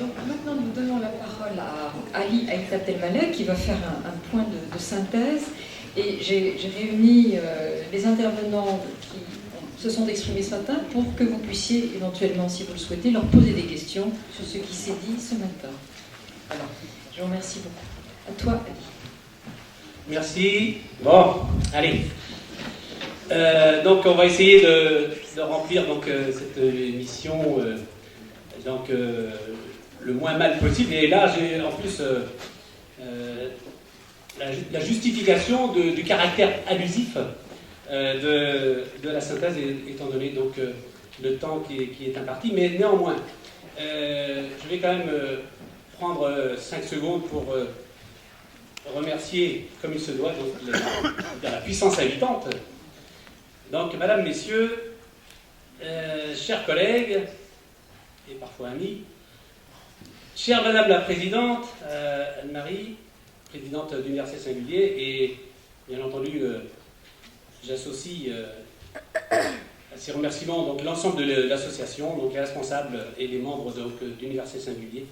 Donc maintenant, nous donnons la parole à Ali Aït Abdelmalek qui va faire un point de synthèse. Et j'ai réuni les intervenants qui se sont exprimés ce matin pour que vous puissiez éventuellement, si vous le souhaitez, leur poser des questions sur ce qui s'est dit ce matin. Alors, je vous remercie beaucoup. À toi, Ali. Merci. Bon, allez. Donc, on va essayer de remplir cette émission le moins mal possible. Et là, j'ai en plus la justification du caractère abusif de la synthèse, étant donné le temps qui est imparti. Mais néanmoins, je vais quand même prendre 5 secondes pour remercier, comme il se doit, la puissance habitante. Donc, mesdames, messieurs, chers collègues, et parfois amis, chère Madame la Présidente, Anne-Marie, présidente d'Université Singulier, et bien entendu, j'associe à ces remerciements l'ensemble de l'association, donc les responsables et les membres d'Université Singulier,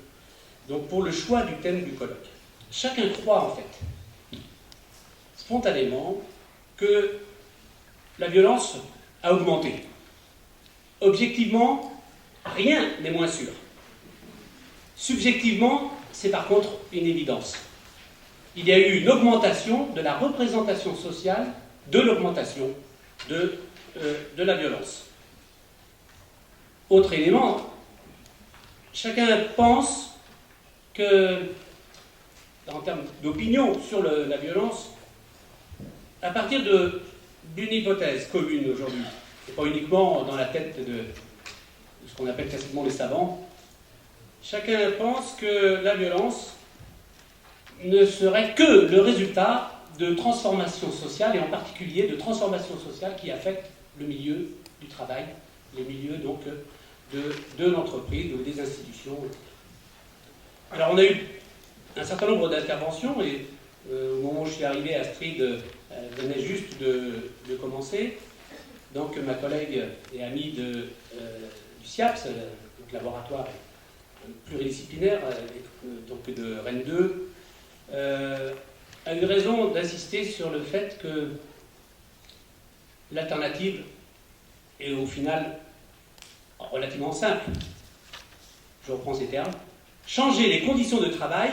donc pour le choix du thème du colloque. Chacun croit en fait, spontanément, que la violence a augmenté. Objectivement, rien n'est moins sûr. Subjectivement, c'est par contre une évidence. Il y a eu une augmentation de la représentation sociale de l'augmentation de la violence. Autre élément, chacun pense que, en termes d'opinion sur la violence, à partir d'une hypothèse commune aujourd'hui, et pas uniquement dans la tête de ce qu'on appelle classiquement les savants, chacun pense que la violence ne serait que le résultat de transformations sociales, et en particulier de transformations sociales qui affectent le milieu du travail, les milieux donc de l'entreprise, des institutions. Alors on a eu un certain nombre d'interventions, et au moment où je suis arrivé, Astrid venait juste de commencer. Donc ma collègue et amie du SIAPS, donc laboratoire pluridisciplinaire, donc de Rennes 2, a eu raison d'insister sur le fait que l'alternative est au final relativement simple. Je reprends ces termes. Changer les conditions de travail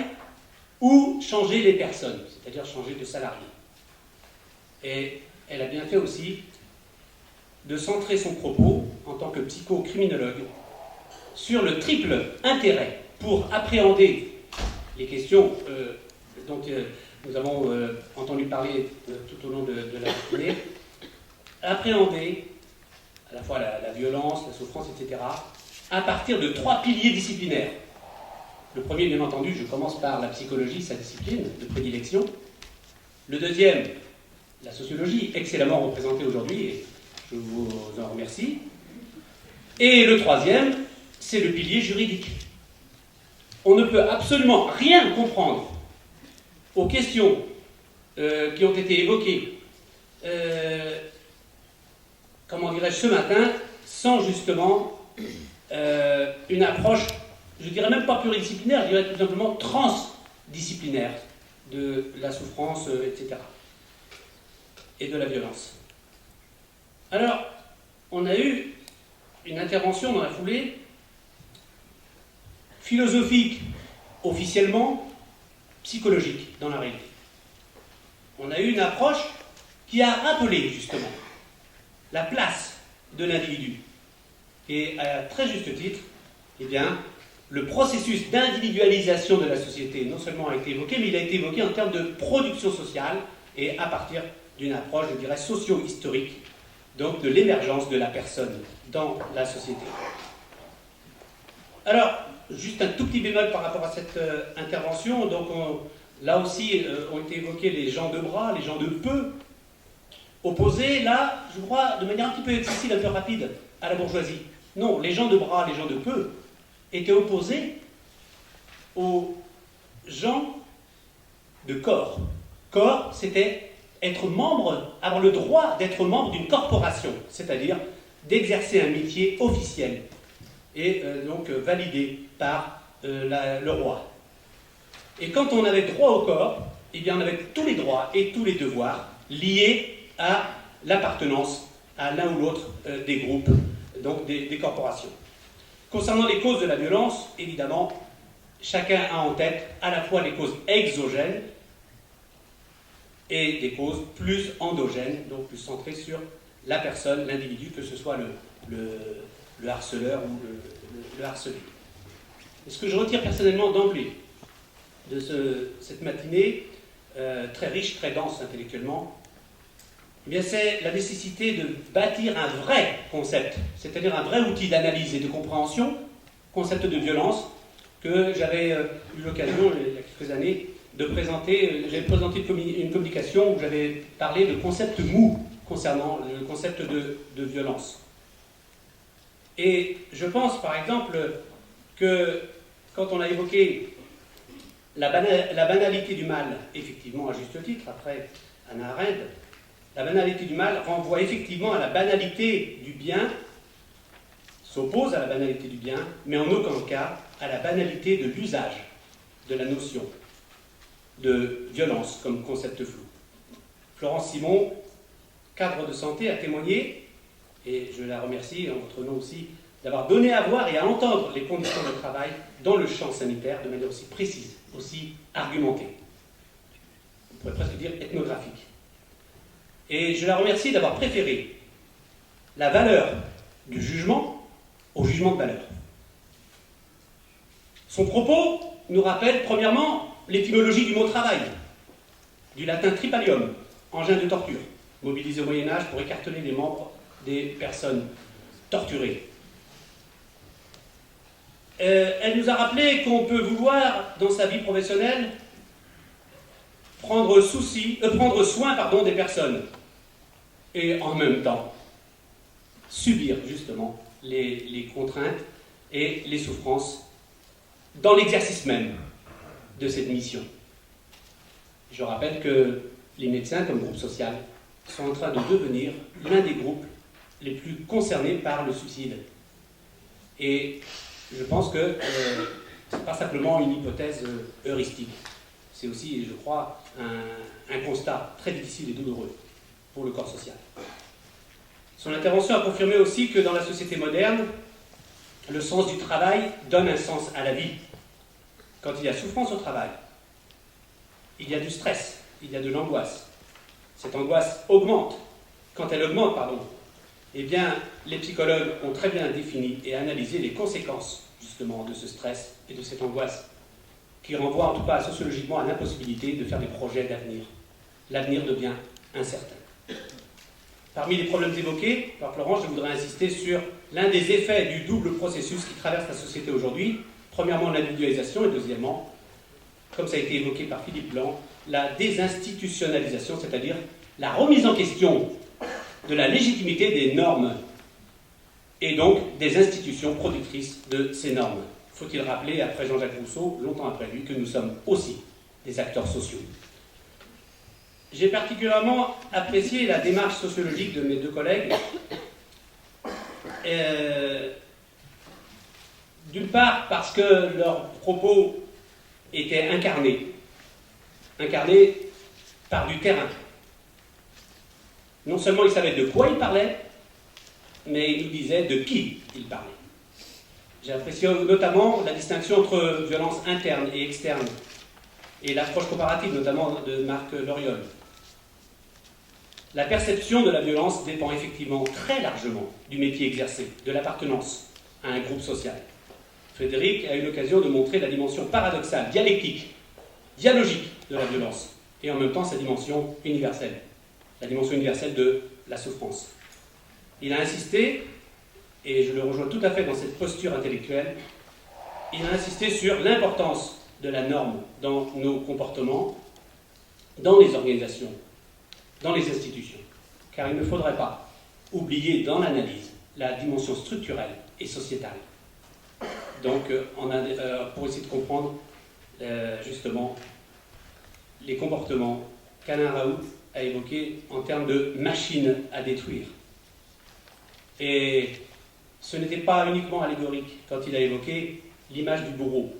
ou changer les personnes, c'est-à-dire changer de salarié. Et elle a bien fait aussi de centrer son propos en tant que psychocriminologue sur le triple intérêt pour appréhender les questions dont nous avons entendu parler tout au long de la journée, appréhender à la fois la violence, la souffrance, etc., à partir de 3 piliers disciplinaires. Le premier, bien entendu, je commence par la psychologie, sa discipline de prédilection. Le deuxième, la sociologie, excellemment représentée aujourd'hui, et je vous en remercie. Et le troisième, c'est le pilier juridique. On ne peut absolument rien comprendre aux questions qui ont été évoquées, comment dirais-je, ce matin, sans justement une approche, je dirais même pas pluridisciplinaire, je dirais tout simplement transdisciplinaire de la souffrance, etc. et de la violence. Alors, on a eu une intervention dans la foulée, philosophique officiellement, psychologique dans la réalité. On a eu une approche qui a rappelé justement la place de l'individu. Et à très juste titre, eh bien, le processus d'individualisation de la société non seulement a été évoqué, mais il a été évoqué en termes de production sociale et à partir d'une approche, je dirais, socio-historique, donc de l'émergence de la personne dans la société. Alors, juste un tout petit bémol par rapport à cette intervention. Donc, là aussi, ont été évoqués les gens de bras, les gens de peu, opposés, là, je crois, de manière un petit peu excessive, un peu rapide, à la bourgeoisie. Non, les gens de bras, les gens de peu, étaient opposés aux gens de corps. Corps, c'était être membre, avoir le droit d'être membre d'une corporation, c'est-à-dire d'exercer un métier officiel et donc validé par le roi. Et quand on avait droit au corps, eh bien on avait tous les droits et tous les devoirs liés à l'appartenance à l'un ou l'autre des groupes, donc des corporations. Concernant les causes de la violence, évidemment, chacun a en tête à la fois les causes exogènes et des causes plus endogènes, donc plus centrées sur la personne, l'individu, que ce soit le harceleur ou le harcelé. Et ce que je retire personnellement d'emblée de cette matinée, très riche, très dense intellectuellement, eh bien c'est la nécessité de bâtir un vrai concept, c'est-à-dire un vrai outil d'analyse et de compréhension, concept de violence, que j'avais eu l'occasion, il y a quelques années, de présenter. J'avais présenté une communication où j'avais parlé de concept mou concernant le concept de violence. Et je pense, par exemple, que quand on a évoqué la banalité du mal, effectivement, à juste titre, après Hannah Arendt, la banalité du mal renvoie effectivement à la banalité du bien, s'oppose à la banalité du bien, mais en aucun cas à la banalité de l'usage de la notion de violence comme concept flou. Florence Simon, cadre de santé, a témoigné, et je la remercie en votre nom aussi, d'avoir donné à voir et à entendre les conditions de travail dans le champ sanitaire de manière aussi précise, aussi argumentée. On pourrait presque dire ethnographique. Et je la remercie d'avoir préféré la valeur du jugement au jugement de valeur. Son propos nous rappelle premièrement l'étymologie du mot travail, du latin tripalium, engin de torture, mobilisé au Moyen-Âge pour écarteler les membres des personnes torturées. Elle nous a rappelé qu'on peut vouloir, dans sa vie professionnelle, prendre soin des personnes et en même temps subir justement les contraintes et les souffrances dans l'exercice même de cette mission. Je rappelle que les médecins, comme groupe social, sont en train de devenir l'un des groupes les plus concernés par le suicide. Et je pense que ce n'est pas simplement une hypothèse heuristique. C'est aussi, je crois, un constat très difficile et douloureux pour le corps social. Son intervention a confirmé aussi que dans la société moderne, le sens du travail donne un sens à la vie. Quand il y a souffrance au travail, il y a du stress, il y a de l'angoisse. Cette angoisse augmente. Quand elle augmente, eh bien, les psychologues ont très bien défini et analysé les conséquences, justement, de ce stress et de cette angoisse, qui renvoie en tout cas sociologiquement à l'impossibilité de faire des projets d'avenir. L'avenir devient incertain. Parmi les problèmes évoqués par Florence, je voudrais insister sur l'un des effets du double processus qui traverse la société aujourd'hui. Premièrement, l'individualisation, et deuxièmement, comme ça a été évoqué par Philippe Blanc, la désinstitutionnalisation, c'est-à-dire la remise en question de la légitimité des normes et donc des institutions productrices de ces normes. Faut-il rappeler, après Jean-Jacques Rousseau, longtemps après lui, que nous sommes aussi des acteurs sociaux. J'ai particulièrement apprécié la démarche sociologique de mes deux collègues. D'une part, parce que leurs propos étaient incarnés par du terrain. Non seulement ils savaient de quoi ils parlaient, mais ils nous disaient de qui ils parlaient. J'ai apprécié notamment la distinction entre violence interne et externe, et l'approche comparative, notamment de Marc Loriol. La perception de la violence dépend effectivement très largement du métier exercé, de l'appartenance à un groupe social. Frédéric a eu l'occasion de montrer la dimension paradoxale, dialectique, dialogique de la violence, et en même temps sa dimension universelle, la dimension universelle de la souffrance. Il a insisté, et je le rejoins tout à fait dans cette posture intellectuelle, il a insisté sur l'importance de la norme dans nos comportements, dans les organisations, dans les institutions. Car il ne faudrait pas oublier dans l'analyse la dimension structurelle et sociétale. Donc, pour essayer de comprendre justement les comportements qu'Alain Raoult a évoqués en termes de machine à détruire. Et ce n'était pas uniquement allégorique quand il a évoqué l'image du bourreau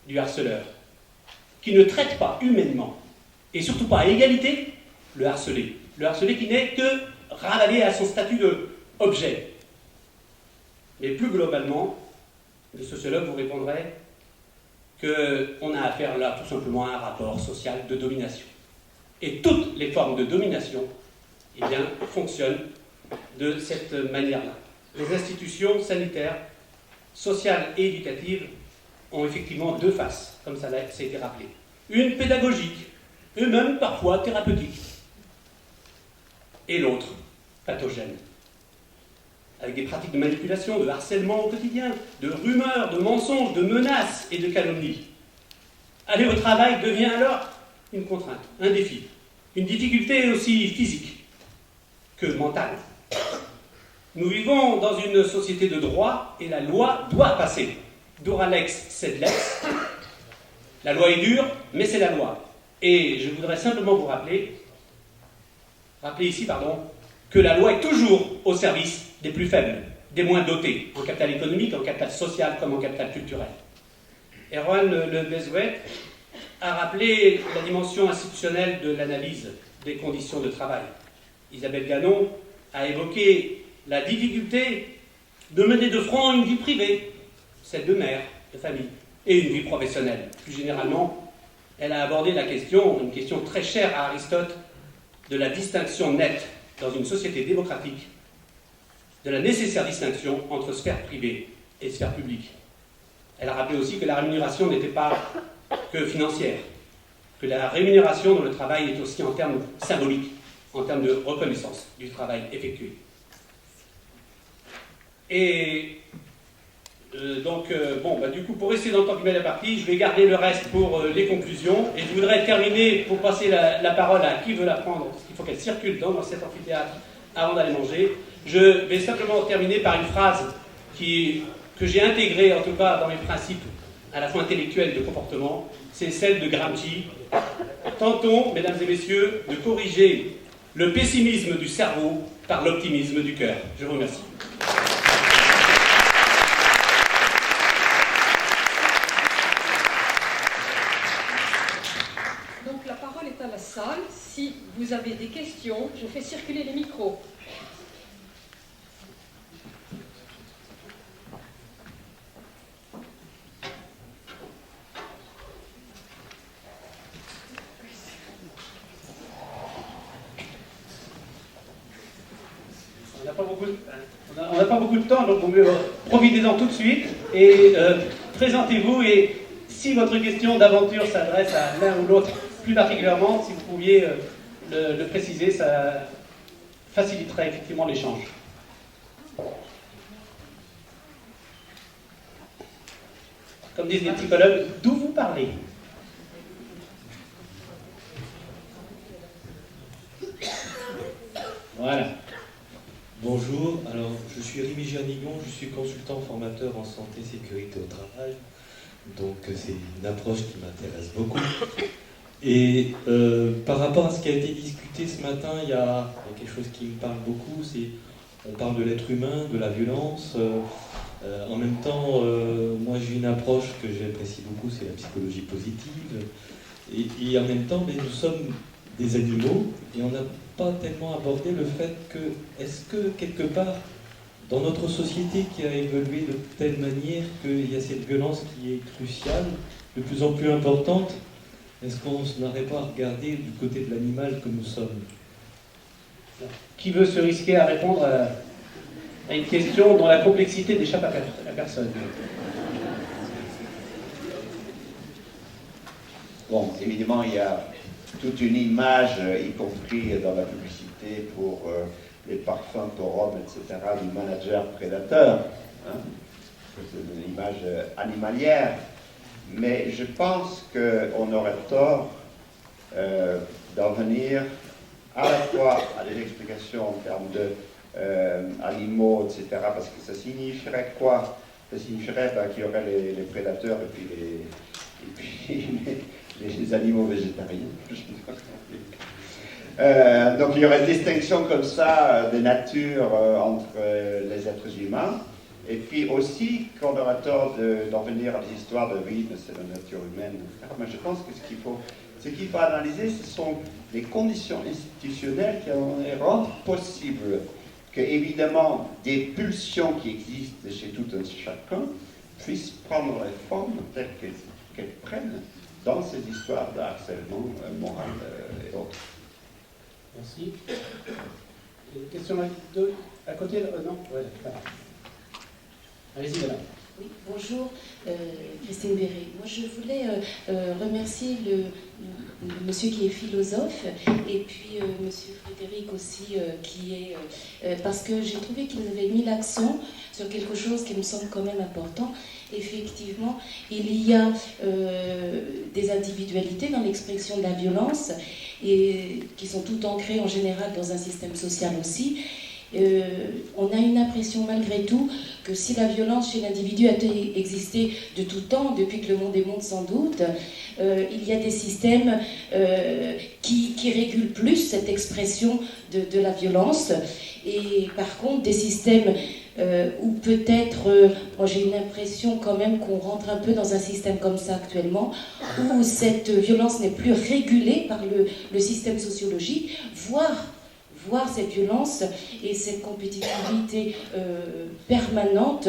du harceleur, qui ne traite pas humainement, et surtout pas à égalité, le harcelé. Le harcelé qui n'est que ravalé à son statut d'objet. Mais plus globalement, le sociologue vous répondrait qu'on a affaire là tout simplement à un rapport social de domination. Et toutes les formes de domination eh bien, fonctionnent de cette manière-là. Les institutions sanitaires, sociales et éducatives ont effectivement deux faces, comme ça a été rappelé. Une pédagogique, et même parfois thérapeutique, et l'autre pathogène, avec des pratiques de manipulation, de harcèlement au quotidien, de rumeurs, de mensonges, de menaces et de calomnies. Aller au travail devient alors une contrainte, un défi, une difficulté aussi physique que mentale. Nous vivons dans une société de droit et la loi doit passer. Dura lex, sed lex. La loi est dure, mais c'est la loi. Et je voudrais simplement vous rappeler ici, que la loi est toujours au service des plus faibles, des moins dotés, en capital économique, en capital social, comme en capital culturel. Erwan Le Besouet a rappelé la dimension institutionnelle de l'analyse des conditions de travail. Isabelle Ganon a évoqué la difficulté de mener de front une vie privée, celle de mère, de famille, et une vie professionnelle. Plus généralement, elle a abordé la question, une question très chère à Aristote, de la distinction nette dans une société démocratique, de la nécessaire distinction entre sphère privée et sphère publique. Elle a rappelé aussi que la rémunération n'était pas que financière, que la rémunération dans le travail est aussi en termes symboliques, en termes de reconnaissance du travail effectué. Et du coup, pour rester dans le temps qui met la partie, je vais garder le reste pour les conclusions. Et je voudrais terminer, pour passer la parole à qui veut la prendre, parce qu'il faut qu'elle circule dans cet amphithéâtre avant d'aller manger. Je vais simplement terminer par une phrase que j'ai intégrée, en tout cas dans mes principes à la fois intellectuels et de comportement. C'est celle de Gramsci. Tentons, mesdames et messieurs, de corriger le pessimisme du cerveau par l'optimisme du cœur. Je vous remercie. Donc la parole est à la salle. Si vous avez des questions, je fais circuler les micros. On n'a pas beaucoup de temps, donc profitez-en tout de suite et présentez-vous. Et si votre question d'aventure s'adresse à l'un ou l'autre plus particulièrement, si vous pouviez le préciser, ça faciliterait effectivement l'échange. Comme disent les psychologues, d'où vous parlez? Voilà. Bonjour, alors je suis Rémi Gernigon, je suis consultant formateur en santé et sécurité au travail, donc c'est une approche qui m'intéresse beaucoup. Et par rapport à ce qui a été discuté ce matin, il y a quelque chose qui me parle beaucoup, on parle de l'être humain, de la violence. En même temps, moi j'ai une approche que j'apprécie beaucoup, c'est la psychologie positive. Et en même temps, nous sommes des animaux et on n'a pas tellement abordé le fait que, est-ce que quelque part, dans notre société qui a évolué de telle manière qu'il y a cette violence qui est cruciale, de plus en plus importante, est-ce qu'on n'aurait pas regardé du côté de l'animal que nous sommes? Qui veut se risquer à répondre à une question dont la complexité n'échappe à personne? Bon, évidemment, il y a toute une image, y compris dans la publicité pour les parfums pour hommes, etc., du manager prédateur. Hein? C'est une image animalière. Mais je pense qu'on aurait tort d'en venir à la fois à des explications en termes d'animaux, etc., parce que ça signifierait quoi? Ça signifierait qu'il y aurait les prédateurs et puis les animaux végétariens. Donc il y aurait une distinction comme ça de nature entre les êtres humains. Et puis aussi, quand on a tort d'en venir à des histoires de vie, c'est la nature humaine, etc. Mais je pense que ce qu'il faut analyser, ce sont les conditions institutionnelles qui rendent possible que, évidemment, des pulsions qui existent chez tout un chacun puissent prendre les formes telles qu'elles prennent dans ces histoires de harcèlement moral et autres. Merci. Question à côté non ouais, allez-y, madame. Oui, bonjour, Christine Béret. Moi, je voulais remercier le monsieur qui est philosophe et puis monsieur Frédéric aussi, qui est... parce que j'ai trouvé qu'il avait mis l'accent sur quelque chose qui me semble quand même important. Effectivement, il y a des individualités dans l'expression de la violence et qui sont toutes ancrées en général dans un système social aussi. On a une impression malgré tout que si la violence chez l'individu a existé de tout temps, depuis que le monde est monde sans doute, il y a des systèmes qui régulent plus cette expression de la violence, et par contre des systèmes où peut-être, moi j'ai une impression quand même qu'on rentre un peu dans un système comme ça actuellement, où cette violence n'est plus régulée par le système sociologique, voire cette violence et cette compétitivité permanente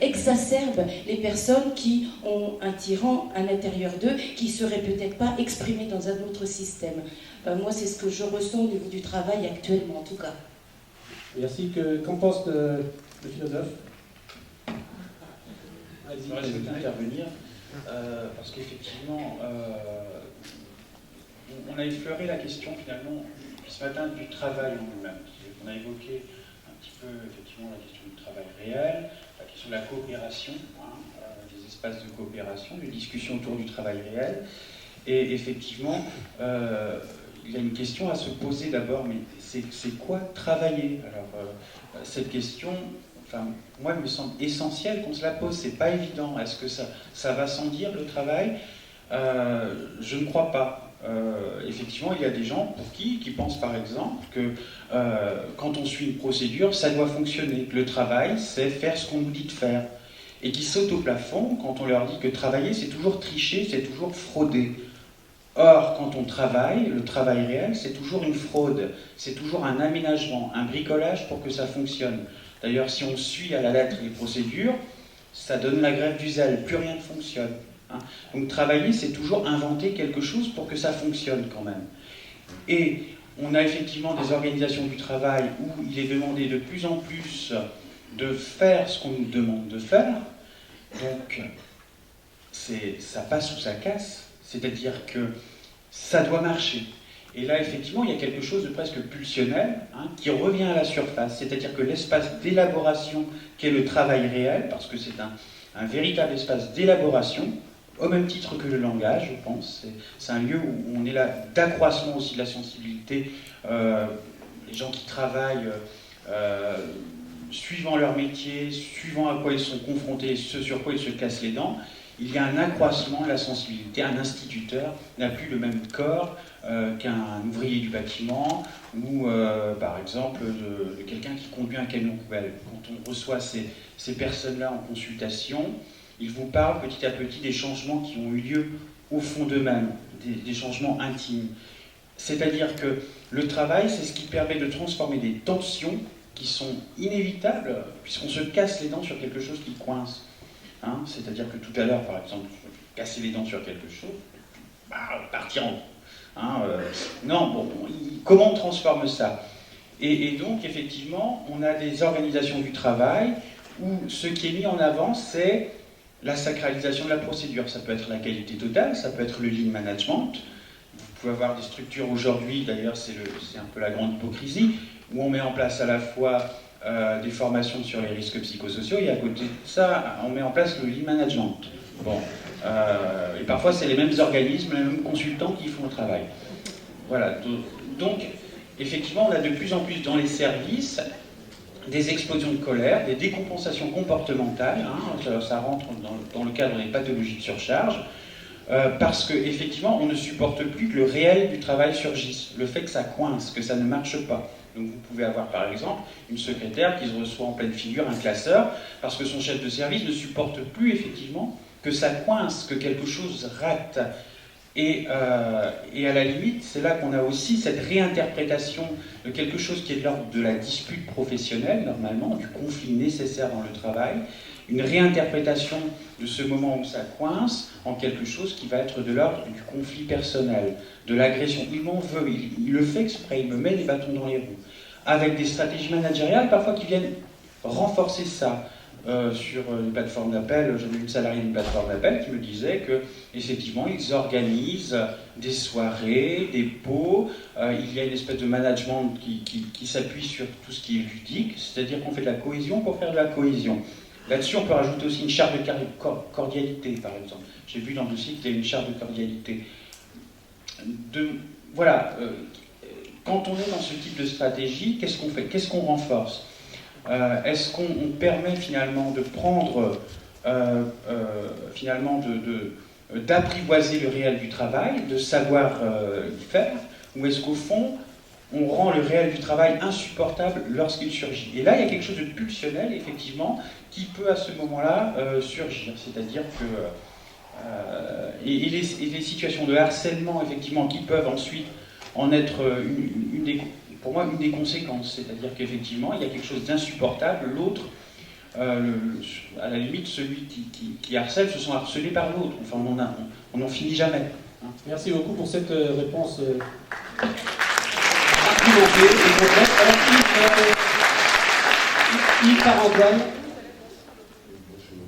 exacerbe les personnes qui ont un tyran à l'intérieur d'eux, qui ne serait peut-être pas exprimé dans un autre système. Moi, c'est ce que je ressens au niveau du travail actuellement, en tout cas. Merci. Qu'en pense le philosophe? Je veux intervenir parce qu'effectivement, on a effleuré la question finalement ce matin du travail en lui-même. On a évoqué un petit peu effectivement la question du travail réel, la question de la coopération, des espaces de coopération, de discussion autour du travail réel. Et effectivement, il y a une question à se poser d'abord, mais c'est quoi travailler? Alors, cette question, enfin, moi, il me semble essentiel qu'on se la pose. C'est pas évident. Est-ce que ça va sans dire, le travail? Je ne crois pas. Effectivement, il y a des gens pour qui pensent par exemple que quand on suit une procédure, ça doit fonctionner, que le travail, c'est faire ce qu'on nous dit de faire. Et qui sautent au plafond quand on leur dit que travailler, c'est toujours tricher, c'est toujours frauder. Or, quand on travaille, le travail réel, c'est toujours une fraude, c'est toujours un aménagement, un bricolage pour que ça fonctionne. D'ailleurs, si on suit à la lettre les procédures, ça donne la grève du zèle, plus rien ne fonctionne. Donc travailler, c'est toujours inventer quelque chose pour que ça fonctionne quand même. Et on a effectivement des organisations du travail où il est demandé de plus en plus de faire ce qu'on nous demande de faire. Donc ça passe ou ça casse. C'est-à-dire que ça doit marcher. Et là, effectivement, il y a quelque chose de presque pulsionnel qui revient à la surface. C'est-à-dire que l'espace d'élaboration qu'est le travail réel, parce que c'est un véritable espace d'élaboration, au même titre que le langage, je pense. C'est un lieu où on est là d'accroissement aussi de la sensibilité. Les gens qui travaillent, suivant leur métier, suivant à quoi ils sont confrontés, ce sur quoi ils se cassent les dents, il y a un accroissement de la sensibilité. Un instituteur n'a plus le même corps qu'un ouvrier du bâtiment ou, par exemple, quelqu'un qui conduit un camion poubelle. Quand on reçoit ces personnes-là en consultation, ils vous parlent petit à petit des changements qui ont eu lieu au fond d'eux-mêmes, des changements intimes. C'est-à-dire que le travail, c'est ce qui permet de transformer des tensions qui sont inévitables, puisqu'on se casse les dents sur quelque chose qui coince. C'est-à-dire que tout à l'heure, par exemple, casser les dents sur quelque chose, partir en... non, bon, comment on transforme ça? Et donc, effectivement, on a des organisations du travail où ce qui est mis en avant, c'est la sacralisation de la procédure. Ça peut être la qualité totale, ça peut être le lean management. Vous pouvez avoir des structures aujourd'hui, d'ailleurs c'est un peu la grande hypocrisie, où on met en place à la fois des formations sur les risques psychosociaux et à côté de ça, on met en place le lean management. Bon, et parfois c'est les mêmes organismes, les mêmes consultants qui font le travail. Voilà, donc effectivement on a de plus en plus dans les services des explosions de colère, des décompensations comportementales, ça rentre dans le cadre des pathologies de surcharge, parce qu'effectivement, on ne supporte plus que le réel du travail surgisse, le fait que ça coince, que ça ne marche pas. Donc vous pouvez avoir par exemple une secrétaire qui se reçoit en pleine figure un classeur parce que son chef de service ne supporte plus effectivement que ça coince, que quelque chose rate. Et à la limite, c'est là qu'on a aussi cette réinterprétation de quelque chose qui est de l'ordre de la dispute professionnelle, normalement, du conflit nécessaire dans le travail, une réinterprétation de ce moment où ça coince en quelque chose qui va être de l'ordre du conflit personnel, de l'agression. Il m'en veut, il le fait exprès, il me met les bâtons dans les roues, avec des stratégies managériales parfois qui viennent renforcer ça. Sur une plateforme d'appel, j'avais une salariée d'une plateforme d'appel qui me disait que effectivement ils organisent des soirées, des pots, il y a une espèce de management qui s'appuie sur tout ce qui est ludique, c'est-à-dire qu'on fait de la cohésion pour faire de la cohésion. Là-dessus, on peut rajouter aussi une charte de cordialité, par exemple. J'ai vu dans le dossier qu'il y a une charte de cordialité. Voilà, quand on est dans ce type de stratégie, qu'est-ce qu'on fait? Qu'est-ce qu'on renforce? Est-ce qu'on permet finalement de prendre, finalement d'apprivoiser le réel du travail, de savoir y faire, ou est-ce qu'au fond, on rend le réel du travail insupportable lorsqu'il surgit? Et là, il y a quelque chose de pulsionnel, effectivement, qui peut à ce moment-là surgir. C'est-à-dire que... et les situations de harcèlement, effectivement, qui peuvent ensuite en être pour moi, une des conséquences, c'est-à-dire qu'effectivement, il y a quelque chose d'insupportable, l'autre, à la limite, celui qui harcèle se sent harcelé par l'autre. Enfin, on n'en finit jamais. Merci beaucoup pour cette réponse argumentée et complète. Alors, Yves Parent-Antoine. Bonjour.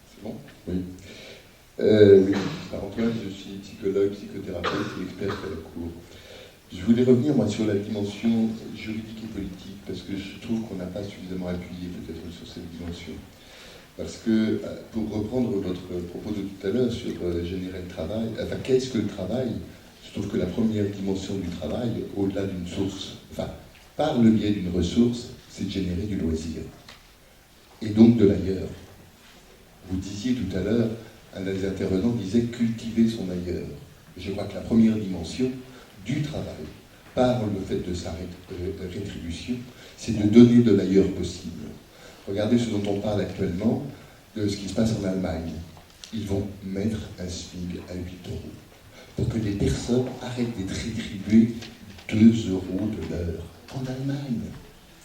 C'est bon? Oui. Oui, Parent-Antoine, je suis psychologue, psychothérapeute et expert à la cour. Je voulais revenir, moi, sur la dimension juridique et politique, parce que je trouve qu'on n'a pas suffisamment appuyé peut-être sur cette dimension. Parce que, pour reprendre votre propos de tout à l'heure sur générer le travail, enfin, qu'est-ce que le travail? Je trouve que la première dimension du travail, au-delà d'une source, enfin, par le biais d'une ressource, c'est de générer du loisir. Et donc de l'ailleurs. Vous disiez tout à l'heure, un des intervenants disait cultiver son ailleurs. Je crois que la première dimension du travail, par le fait de sa rétribution, c'est de donner de l'ailleurs possible. Regardez ce dont on parle actuellement, de ce qui se passe en Allemagne. Ils vont mettre un SMIC à 8 € pour que les personnes arrêtent d'être rétribuées 2 € de l'heure. En Allemagne,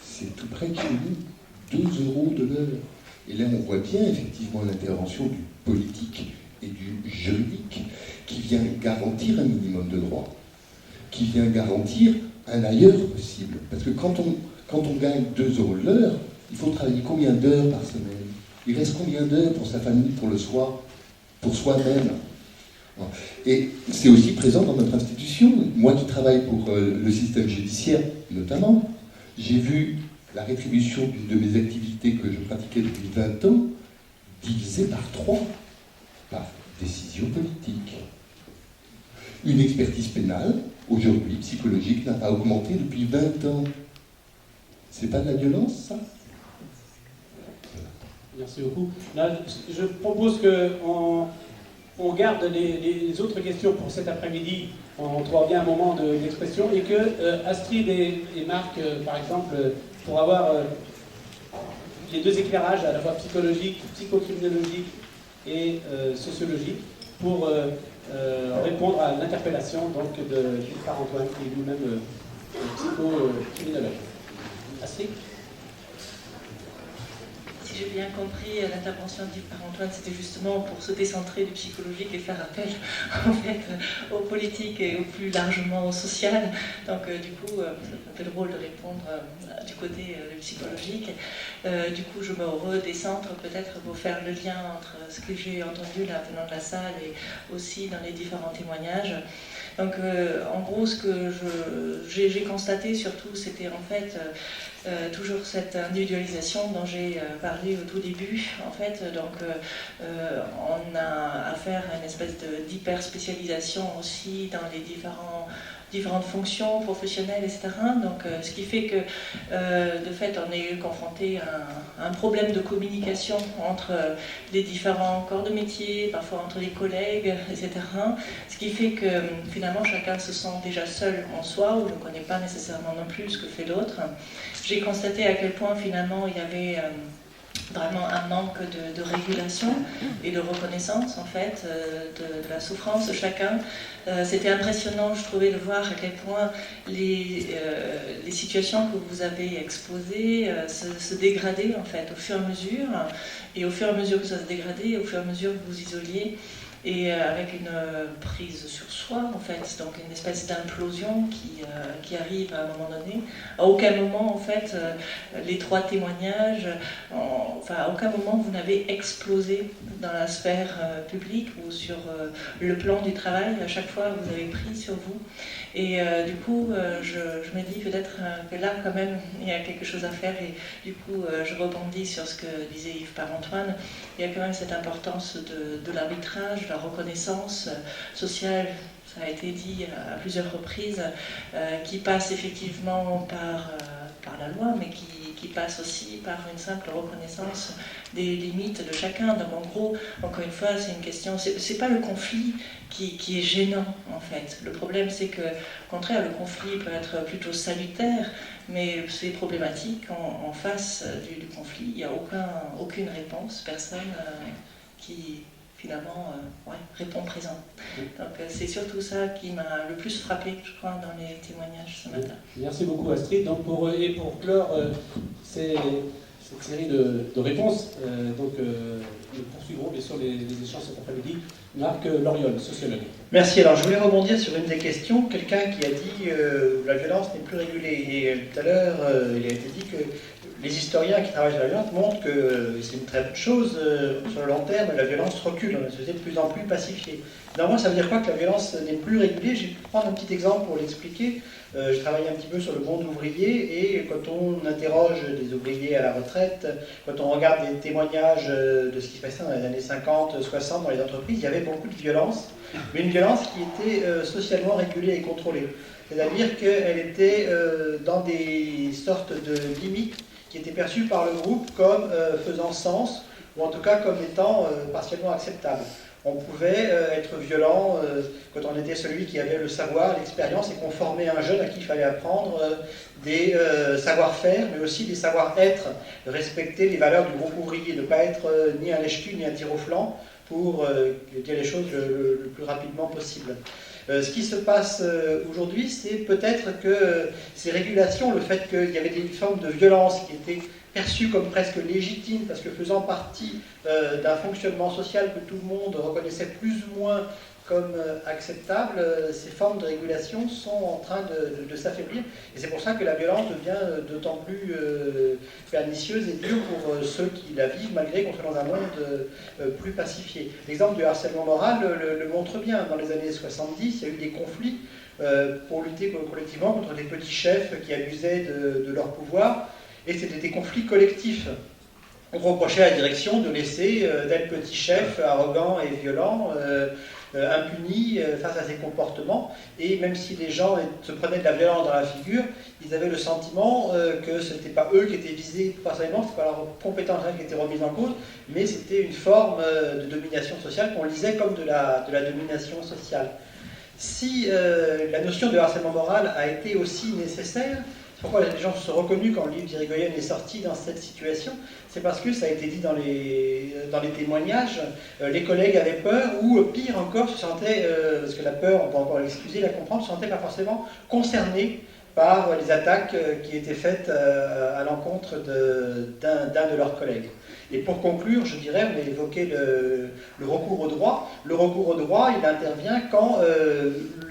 c'est tout près de chez nous, 2 € de l'heure. Et là, on voit bien effectivement l'intervention du politique et du juridique qui vient garantir un minimum de droits, qui vient garantir un ailleurs possible. Parce que quand on gagne 2 € de l'heure, il faut travailler combien d'heures par semaine? Il reste combien d'heures pour sa famille, pour le soir, pour soi-même? Et c'est aussi présent dans notre institution. Moi qui travaille pour le système judiciaire, notamment, j'ai vu la rétribution d'une de mes activités que je pratiquais depuis 20 ans divisée par 3, par décision politique. Une expertise pénale, aujourd'hui, psychologique, n'a pas augmenté depuis 20 ans. C'est pas de la violence, ça? Merci beaucoup. Là, je propose qu'on garde les autres questions pour cet après-midi. On trouvera bien un moment d'expression et que Astrid et Marc, par exemple, pour avoir les deux éclairages, à la fois psychologique, psychocriminologique et sociologique, pour répondre à l'interpellation donc de Gilles Parent-Antoine, qui est lui-même psychocriminologue. Astrid? Si j'ai bien compris, l'intervention de Gilles Parent-Antoine, c'était justement pour se décentrer du psychologique et faire appel en fait aux politiques et plus largement au social. Donc du coup, c'est un peu drôle de répondre du côté psychologique. Du coup, je me redécentre peut-être pour faire le lien entre ce que j'ai entendu là venant de la salle et aussi dans les différents témoignages. Donc en gros, ce que j'ai constaté surtout, c'était en fait toujours cette individualisation dont j'ai parlé au tout début. En fait, donc on a affaire à une espèce d'hyper-spécialisation aussi dans les différents différentes fonctions professionnelles, etc. Donc, ce qui fait que, de fait, on est confronté à un problème de communication entre les différents corps de métier, parfois entre les collègues, etc. Ce qui fait que, finalement, chacun se sent déjà seul en soi, ou ne connaît pas nécessairement non plus ce que fait l'autre. J'ai constaté à quel point, finalement, il y avait vraiment un manque de régulation et de reconnaissance en fait de la souffrance de chacun. C'était impressionnant, je trouvais, de voir à quel point les situations que vous avez exposées se dégradaient en fait au fur et à mesure, et au fur et à mesure que ça se dégradait, au fur et à mesure que vous isoliez, et avec une prise sur soi en fait, donc une espèce d'implosion qui arrive à un moment donné. À aucun moment en fait les trois témoignages, enfin à aucun moment vous n'avez explosé dans la sphère publique ou sur le plan du travail. À chaque fois vous avez pris sur vous, et du coup je me dis peut-être que là quand même il y a quelque chose à faire, et du coup je rebondis sur ce que disait Yves Parent-Antoine. Il y a quand même cette importance de l'arbitrage, de la reconnaissance sociale, ça a été dit à plusieurs reprises, qui passe effectivement par la loi, mais qui passe aussi par une simple reconnaissance des limites de chacun. Donc en gros, encore une fois, c'est une question, c'est pas le conflit qui est gênant en fait. Le problème c'est que, au contraire, le conflit peut être plutôt salutaire, mais c'est problématique en face du conflit. Il n'y a aucune réponse, personne qui finalement répond présent. Donc c'est surtout ça qui m'a le plus frappé, je crois, dans les témoignages ce matin. Merci beaucoup Astrid. Donc pour clore cette série de réponses, nous poursuivrons bien sûr les échanges cet après-midi. Marc Loriol, sociologue. Merci. Alors je voulais rebondir sur une des questions. Quelqu'un qui a dit la violence n'est plus régulée. Et tout à l'heure, il a été dit que les historiens qui travaillent sur la violence montrent que c'est une très bonne chose. Sur le long terme, la violence recule dans une société de plus en plus pacifiée. Néanmoins, ça veut dire quoi que la violence n'est plus régulée? Je vais prendre un petit exemple pour l'expliquer. Je travaille un petit peu sur le monde ouvrier, et quand on interroge des ouvriers à la retraite, quand on regarde des témoignages de ce qui se passait dans les années 50, 60 dans les entreprises, il y avait beaucoup de violence, mais une violence qui était socialement régulée et contrôlée. C'est-à-dire qu'elle était dans des sortes de limites qui étaient perçues par le groupe comme faisant sens, ou en tout cas comme étant partiellement acceptables. On pouvait être violent quand on était celui qui avait le savoir, l'expérience, et qu'on formait un jeune à qui il fallait apprendre des savoir-faire, mais aussi des savoir-être, respecter les valeurs du groupe ouvrier, ne pas être ni un lèche-cul ni un tir au flanc, pour dire les choses le plus rapidement possible. Ce qui se passe aujourd'hui, c'est peut-être que ces régulations, le fait qu'il y avait des formes de violence qui étaient perçues comme presque légitimes, parce que faisant partie d'un fonctionnement social que tout le monde reconnaissait plus ou moins comme acceptable, ces formes de régulation sont en train de s'affaiblir. Et c'est pour ça que la violence devient d'autant plus pernicieuse et dure pour ceux qui la vivent, malgré qu'on soit dans un monde plus pacifié. L'exemple du harcèlement moral le montre bien. Dans les années 70, il y a eu des conflits pour lutter collectivement contre des petits chefs qui abusaient de leur pouvoir, et c'était des conflits collectifs. On reprochait à la direction de laisser tel petit chef arrogant et violent impunis face à ces comportements, et même si les gens se prenaient de la violence dans la figure, ils avaient le sentiment que ce n'était pas eux qui étaient visés personnellement, ce n'était pas leur compétence qui était remise en cause, mais c'était une forme de domination sociale qu'on lisait comme de la domination sociale. Si la notion de harcèlement moral a été aussi nécessaire, pourquoi les gens se sont reconnus quand le livre d'Irigoyen est sorti dans cette situation, c'est parce que ça a été dit dans les témoignages, les collègues avaient peur, ou pire encore, se sentaient, parce que la peur, on peut encore l'excuser, la comprendre, se sentaient pas forcément concernés par les attaques qui étaient faites à l'encontre d'un de leurs collègues. Et pour conclure, je dirais, on a évoqué le recours au droit. Le recours au droit, il intervient quand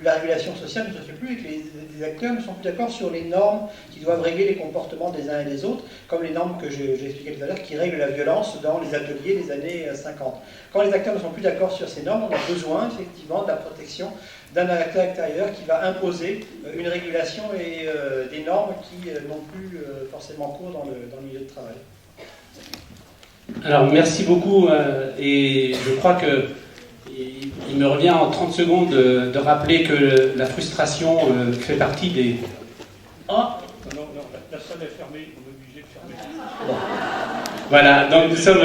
la régulation sociale ne se fait plus et que les acteurs ne sont plus d'accord sur les normes qui doivent régler les comportements des uns et des autres, comme les normes que j'ai expliquées tout à l'heure, qui règlent la violence dans les ateliers des années 50. Quand les acteurs ne sont plus d'accord sur ces normes, on a besoin effectivement de la protection d'un acteur extérieur qui va imposer une régulation et des normes qui n'ont plus forcément cours dans le milieu de travail. Alors merci beaucoup, et je crois qu'il il me revient en 30 secondes de rappeler que la frustration fait partie des... Ah non, la salle est fermée, on est obligé de fermer. Voilà, donc nous sommes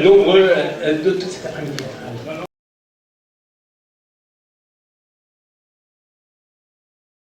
nombreux tout cet après-midi.